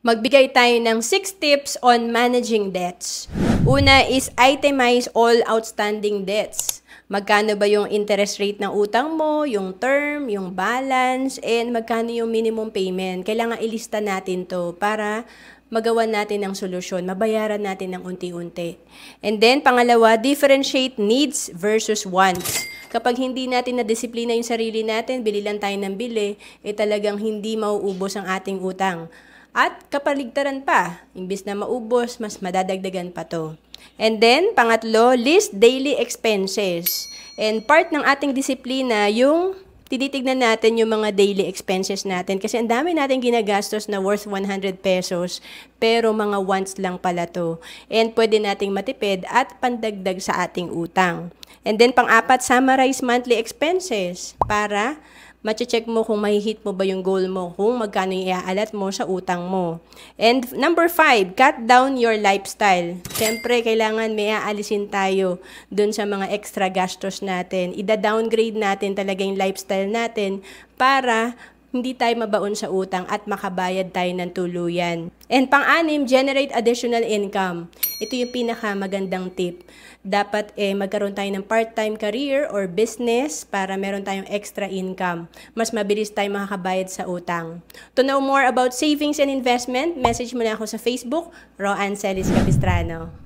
Magbigay tayo ng 6 tips on managing debts. Una is itemize all outstanding debts. Magkano ba yung interest rate ng utang mo, yung term, yung balance, and magkano yung minimum payment. Kailangan ilista natin to para magawa natin ng solusyon, mabayaran natin ng unti-unti. And then, pangalawa, differentiate needs versus wants. Kapag hindi natin na-disiplina yung sarili natin, bili lang tayo ng bili, talagang hindi mauubos ang ating utang. At kapaligtaran pa, imbis na maubos, mas madadagdagan pa to. And then, pangatlo, list daily expenses. And part ng ating disiplina, yung tinitignan natin yung mga daily expenses natin. Kasi ang dami natin ginagastos na worth 100 pesos, pero mga wants lang pala to. And pwede nating matipid at pandagdag sa ating utang. And then, pang-apat, summarize monthly expenses para mache-check mo kung mahihit mo ba yung goal mo, kung magkano yung iaalat mo sa utang mo. And number 5, cut down your lifestyle. Siyempre, kailangan may aalisin tayo dun sa mga extra gastos natin. Ida-downgrade natin talaga yung lifestyle natin para hindi tayo mabaon sa utang at makabayad tayo ng tuluyan. And pang-anim, generate additional income. Ito yung pinakamagandang tip. Dapat magkaroon tayo ng part-time career or business para meron tayong extra income. Mas mabilis tayo makakabayad sa utang. To know more about savings and investment, message mo na ako sa Facebook, Roanne Celis Capistrano.